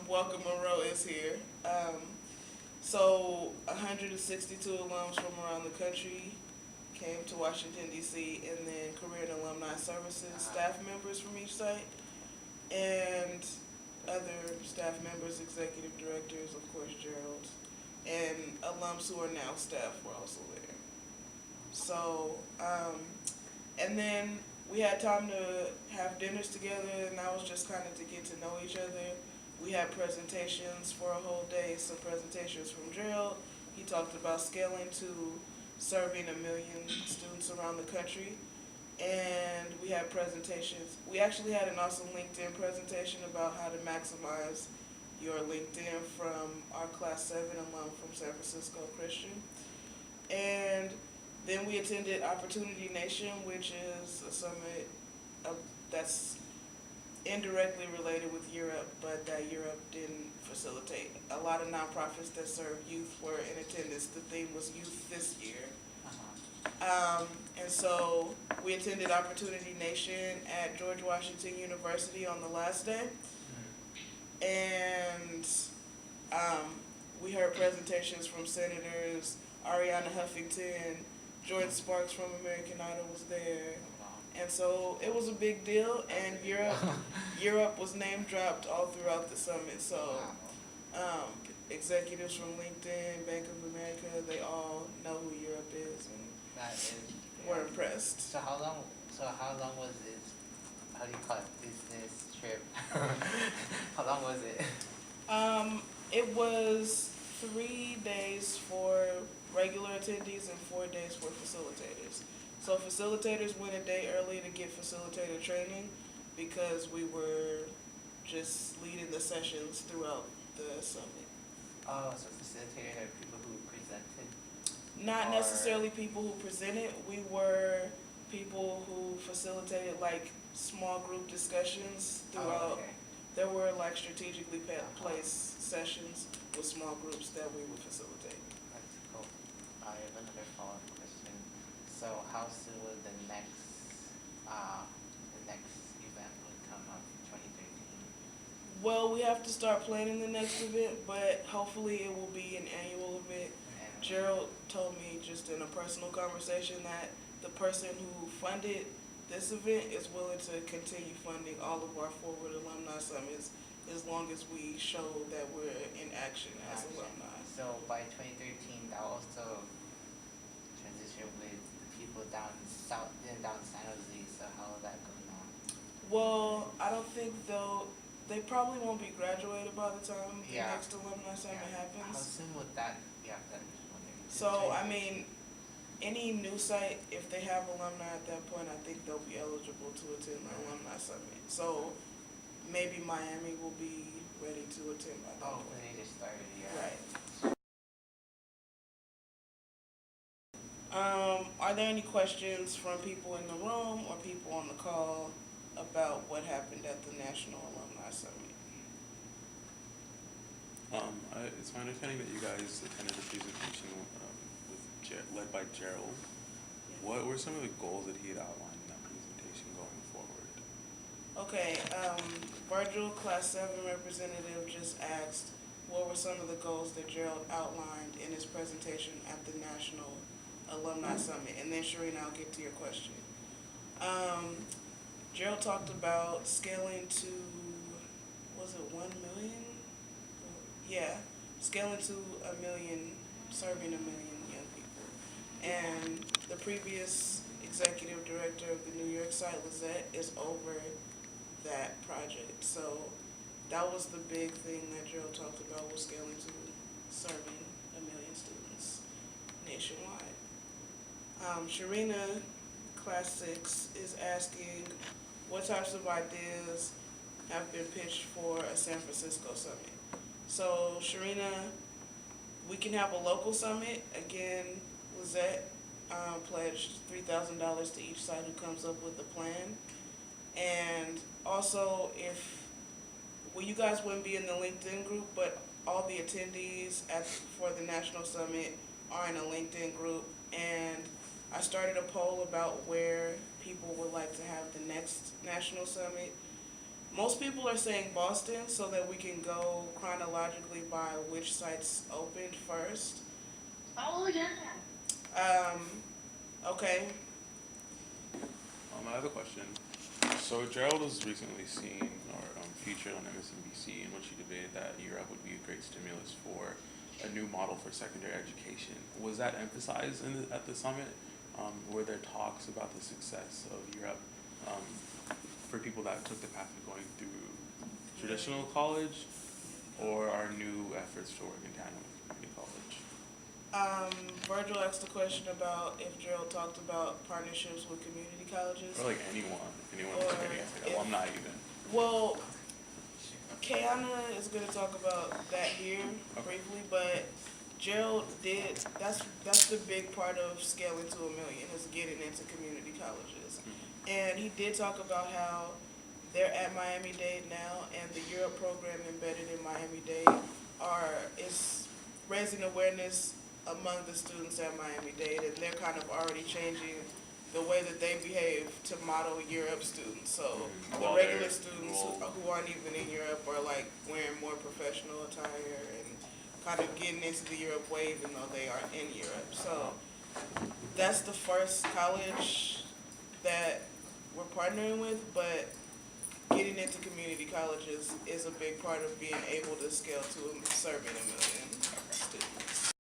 Welcome Monroe is here. So 162 alums from around the country came to Washington, D.C., and then career and alumni services staff members from each site, and other staff members, executive directors, of course, Gerald, and alums who are now staff were also there. So, and then we had time to have dinners together, and that was just kind of to get to know each other. We had presentations for a whole day, some presentations from Gerald. He talked about scaling to serving 1 million students around the country. And we had presentations. We actually had an awesome LinkedIn presentation about how to maximize your LinkedIn from our Class 7 alum from San Francisco Christian. And then we attended Opportunity Nation, which is a summit that's indirectly related with Europe, but that Europe didn't facilitate. A lot of nonprofits that serve youth were in attendance. The theme was youth this year. And so we attended Opportunity Nation at George Washington University on the last day. And we heard presentations from Senators Ariana Huffington, Jordan Sparks from American Idol was there. And so it was a big deal, and Europe was name dropped all throughout the summit. So executives from LinkedIn, Bank of America, they all know who Europe is, and That is, were impressed. So how long was this, how do you call it, business trip? How long was it? It was 3 days for regular attendees and 4 days for facilitators. So facilitators went a day early to get facilitator training because we were just leading the sessions throughout the summit. Oh, so facilitators are people who presented? Not necessarily people who presented. We were people who facilitated like small group discussions throughout. Oh, okay. There were like strategically placed sessions with small groups that we would facilitate. That's cool. I have another follow-up question. So how soon will the next event would come up, 2013? Well, we have to start planning the next event, but hopefully it will be an annual event. Gerald told me just in a personal conversation that the person who funded this event is willing to continue funding all of our forward alumni summits as long as we show that we're in action as alumni. So by 2013, that will also transition with the people down south and down San Jose. So how will that go now? Well, I don't think they probably won't be graduated by the time the next alumni summit happens. How soon would that be after? So, I mean, any new site, if they have alumni at that point, I think they'll be eligible to attend the alumni summit. So maybe Miami will be ready to attend by that point. When they just started, Right. Are there any questions from people in the room or people on the call about what happened at the National Alumni Summit? It's my understanding that you guys attended the presentation led by Gerald. What were some of the goals that he had outlined in that presentation going forward? Okay, Virgil, Class 7 representative, just asked what were some of the goals that Gerald outlined in his presentation at the National Alumni Summit. And then Sharina, I'll get to your question. Gerald talked about scaling to, was it 1 million? Yeah, scaling to 1 million, serving 1 million young people. And the previous executive director of the New York site, Lizette, is over that project. So that was the big thing that Gerald talked about, was scaling to serving 1 million students nationwide. Sharina, Class 6, is asking what types of ideas have been pitched for a San Francisco summit. So Sharina, we can have a local summit. Again, Lizette pledged $3,000 to each site who comes up with a plan. And also, you guys wouldn't be in the LinkedIn group, but all the attendees for the National Summit are in a LinkedIn group. And I started a poll about where people would like to have the next National Summit. Most people are saying Boston so that we can go chronologically by which sites opened first. Oh, yeah. Okay. I have a question. So Gerald was recently seen or featured on MSNBC in which he debated that Europe would be a great stimulus for a new model for secondary education. Was that emphasized at the summit? Were there talks about the success of Europe um, for people that took the path of going through traditional college, or are new efforts to work in tandem with community college? Virgil asked a question about if Gerald talked about partnerships with community colleges. Or like anyone Or who's getting it, if- alumni even. Well, Kayana is going to talk about that here briefly, but Gerald did. That's the big part of scaling to $1 million is getting into community colleges, and he did talk about how they're at Miami-Dade now, and the Europe program embedded in Miami-Dade is raising awareness among the students at Miami-Dade, and they're kind of already changing the way that they behave to model Europe students. So the While regular they're students enrolled. who aren't even in Europe are like wearing more professional attire and kind of getting into the Europe way even though they are in Europe. So that's the first college that we're partnering with, but getting into community colleges is a big part of being able to scale to serving $1 million.